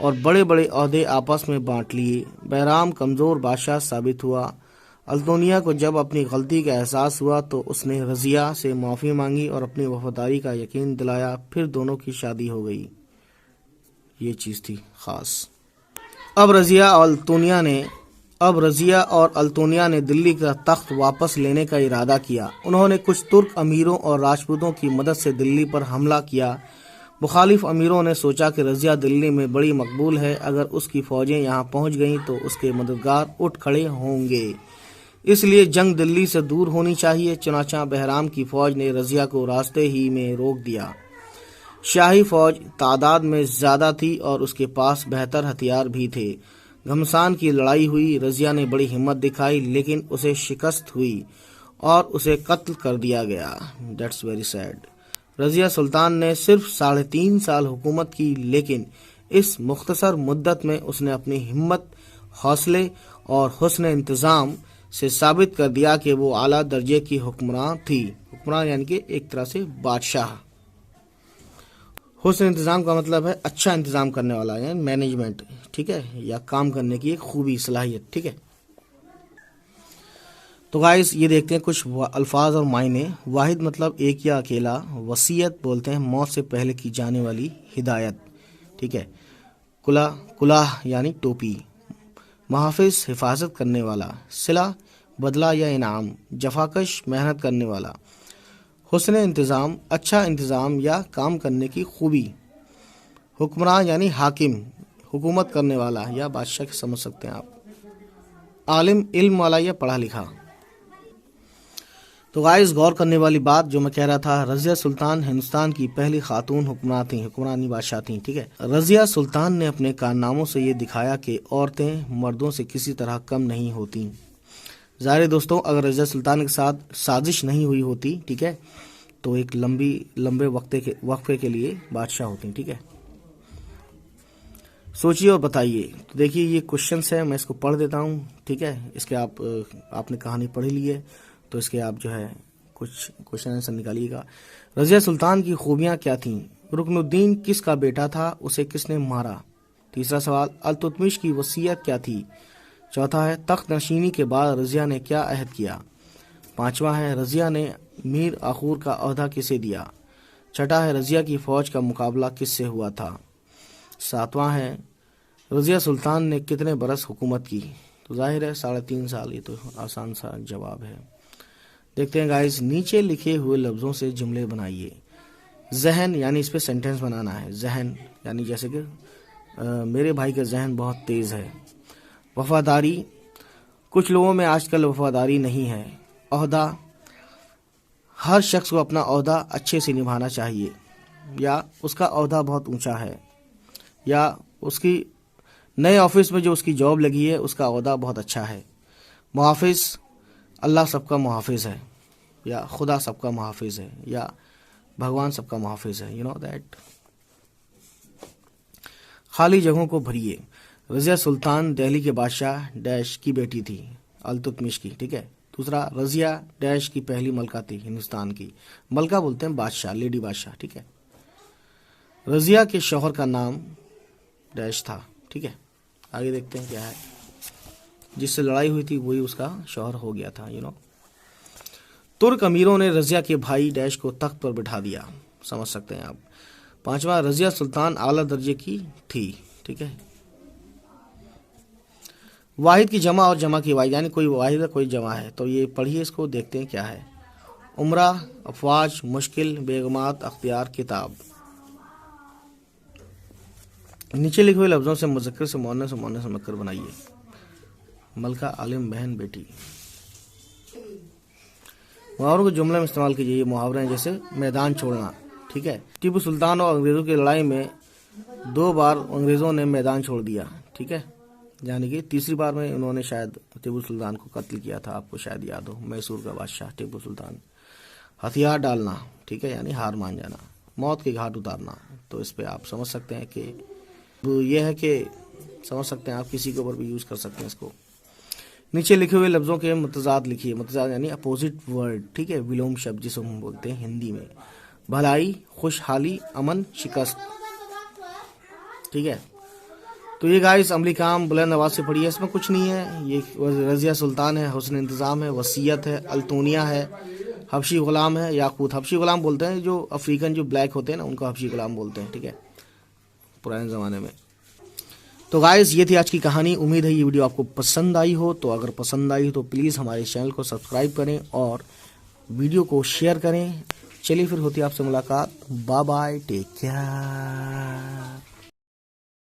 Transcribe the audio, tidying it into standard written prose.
اور بڑے بڑے عہدے آپس میں بانٹ لیے۔ بہرام کمزور بادشاہ ثابت ہوا۔ التونیا کو جب اپنی غلطی کا احساس ہوا تو اس نے رضیہ سے معافی مانگی اور اپنی وفاداری کا یقین دلایا، پھر دونوں کی شادی ہو گئی۔ یہ چیز تھی خاص۔ اب رضیہ اور التونیا نے دلی کا تخت واپس لینے کا ارادہ کیا۔ انہوں نے کچھ ترک امیروں اور راجپوتوں کی مدد سے دلی پر حملہ کیا۔ مخالف امیروں نے سوچا کہ رضیہ دلی میں بڑی مقبول ہے، اگر اس کی فوجیں یہاں پہنچ گئیں تو اس کے مددگار اٹھ کھڑے ہوں گے، اس لیے جنگ دلی سے دور ہونی چاہیے۔ چنانچہ بہرام کی فوج نے رضیہ کو راستے ہی میں روک دیا۔ شاہی فوج تعداد میں زیادہ تھی اور اس کے پاس بہتر ہتھیار بھی تھے۔ گھمسان کی لڑائی ہوئی، رضیہ نے بڑی ہمت دکھائی لیکن اسے شکست ہوئی اور اسے قتل کر دیا گیا۔ That's very sad۔ رضیہ سلطان نے صرف 3.5 سال حکومت کی، لیکن اس مختصر مدت میں اس نے اپنی ہمت، حوصلے اور حسن انتظام سے ثابت کر دیا کہ وہ اعلیٰ درجے کی حکمراں تھی۔ حکمراں یعنی کہ ایک طرح سے بادشاہ۔ حسن انتظام کا مطلب ہے اچھا انتظام کرنے والا، یعنی مینجمنٹ، ٹھیک ہے، یا کام کرنے کی ایک خوبی، صلاحیت، ٹھیک ہے۔ تو گائز یہ دیکھتے ہیں کچھ الفاظ اور معنی۔ واحد مطلب ایک یا اکیلا۔ وصیت بولتے ہیں موت سے پہلے کی جانے والی ہدایت، ٹھیک ہے۔ کلاہ یعنی ٹوپی۔ محافظ حفاظت کرنے والا۔ صلہ بدلہ یا انعام۔ جفاکش محنت کرنے والا۔ حسن انتظام اچھا انتظام یا کام کرنے کی خوبی۔ حکمراں یعنی حاکم، حکومت کرنے والا یا بادشاہ کی سمجھ سکتے ہیں آپ۔ عالم علم والا یا پڑھا لکھا۔ تو غائز غور کرنے والی بات جو میں کہہ رہا تھا، رضیہ سلطان ہندوستان کی پہلی خاتون حکمرانی بادشاہ تھیں، ٹھیک ہے۔ رضیہ سلطان نے اپنے کارناموں سے یہ دکھایا کہ عورتیں مردوں سے کسی طرح کم نہیں ہوتیں۔ ظاہر دوستوں اگر رضیہ سلطان کے ساتھ سازش نہیں ہوئی ہوتی، ٹھیک ہے، تو ایک لمبے وقفے کے لیے بادشاہ ہوتی، ٹھیک ہے۔ سوچیے اور بتائیے۔ تو دیکھیے یہ کوشچنس ہے، میں اس کو پڑھ دیتا ہوں، ٹھیک ہے۔ اس کے آپ نے کہانی پڑھی لی ہے تو اس کے آپ جو ہے کچھ کوشچن آنسر نکالیے گا۔ رضیہ سلطان کی خوبیاں کیا تھیں؟ رکن الدین کس کا بیٹا تھا؟ اسے کس نے مارا؟ تیسرا سوال، التتمش کی وصیت کیا تھی؟ چوتھا ہے تخت نشینی کے بعد رضیہ نے کیا عہد کیا؟ پانچواں ہے رضیہ نے میر آخور کا عہدہ کسے دیا؟ چھٹا ہے رضیہ کی فوج کا مقابلہ کس سے ہوا تھا؟ ساتواں ہے رضیہ سلطان نے کتنے برس حکومت کی؟ تو ظاہر ہے 3.5 سال۔ یہ تو آسان سا جواب ہے۔ دیکھتے ہیں گائز، نیچے لکھے ہوئے لفظوں سے جملے بنائیے۔ ذہن یعنی اس پہ سینٹینس بنانا ہے۔ ذہن یعنی جیسے کہ میرے بھائی کا ذہن بہت تیز ہے۔ وفاداری، کچھ لوگوں میں آج کل وفاداری نہیں ہے۔ عہدہ، ہر شخص کو اپنا عہدہ اچھے سے نبھانا چاہیے، یا اس کا عہدہ بہت اونچا ہے، یا اس کی نئے آفس میں جو اس کی جاب لگی ہے اس کا عہدہ بہت اچھا ہے۔ محافظ، اللہ سب کا محافظ ہے، یا خدا سب کا محافظ ہے، یا بھگوان سب کا محافظ ہے، یو نو دیٹ۔ خالی جگہوں کو بھریے۔ رضیہ سلطان دہلی کے بادشاہ ڈیش کی بیٹی تھی، التتمش کی، ٹھیک ہے۔ دوسرا، رضیہ ڈیش کی پہلی ملکہ تھی ہندوستان کی۔ ملکہ بولتے ہیں بادشاہ، لیڈی بادشاہ، ٹھیک ہے۔ رضیہ کے شوہر کا نام ڈیش تھا، ٹھیک ہے۔ آگے دیکھتے ہیں کیا ہے۔ جس سے لڑائی ہوئی تھی وہی اس کا شوہر ہو گیا تھا، ترک امیروں نے رضیہ کے بھائی ڈیش کو تخت پر بٹھا دیا، سمجھ سکتے ہیں آپ۔ پانچواں، رضیہ سلطان اعلیٰ درجے کی تھی، ٹھیک ہے۔ واحد کی جمع اور جمع کی واحد، یعنی کوئی واحد ہے کوئی جمع ہے، تو یہ پڑھیے، اس کو دیکھتے ہیں کیا ہے۔ عمرہ، افواج، مشکل، بیگمات، اختیار، کتاب۔ نیچے لکھے ہوئے لفظوں سے مذکر سے مؤنث سے مؤنث سے مذکر بنائیے۔ ملکہ، عالم، بہن، بیٹی۔ محاوروں کے جملے میں استعمال کیجیے۔ یہ محاورے ہیں جیسے میدان چھوڑنا، ٹھیک ہے۔ ٹیپو سلطان اور انگریزوں کی لڑائی میں 2 بار انگریزوں نے میدان چھوڑ دیا، ٹھیک ہے، یعنی کہ تیسری بار میں انہوں نے شاید ٹیپو سلطان کو قتل کیا تھا، آپ کو شاید یاد ہو، میسور کا بادشاہ ٹیپو سلطان۔ ہتھیار ڈالنا، ٹھیک ہے، یعنی ہار مان جانا، موت کے گھاٹ اتارنا۔ تو اس پہ آپ سمجھ سکتے ہیں کہ یہ ہے کہ سمجھ سکتے ہیں آپ، کسی کے اوپر بھی یوز کر سکتے ہیں اس کو۔ نیچے لکھے ہوئے لفظوں کے متضاد لکھیے۔ متضاد یعنی اپوزٹ ورڈ، ٹھیک ہے، ولوم شبد جسے ہم بولتے ہیں ہندی میں۔ بھلائی، خوشحالی، امن، شکست، ٹھیک ہے۔ تو یہ گائز عملی کام بلند آواز سے پڑھی ہے، اس میں کچھ نہیں ہے. یہ رضیہ سلطان ہے، حسن انتظام ہے، وصیت ہے، التونیہ ہے، حبشی غلام ہے، یاقوت. حبشی غلام بولتے ہیں جو افریقن جو بلیک ہوتے ہیں نا، ان کو حبشی غلام بولتے ہیں. ٹھیک ہے، پرانے زمانے میں. تو گائز یہ تھی آج کی کہانی. امید ہے یہ ویڈیو آپ کو پسند آئی ہو. تو اگر پسند آئی ہو تو پلیز ہمارے چینل کو سبسکرائب کریں اور ویڈیو کو شیئر کریں. چلیے پھر ہوتی ہے آپ سے ملاقات. Bye bye, take care.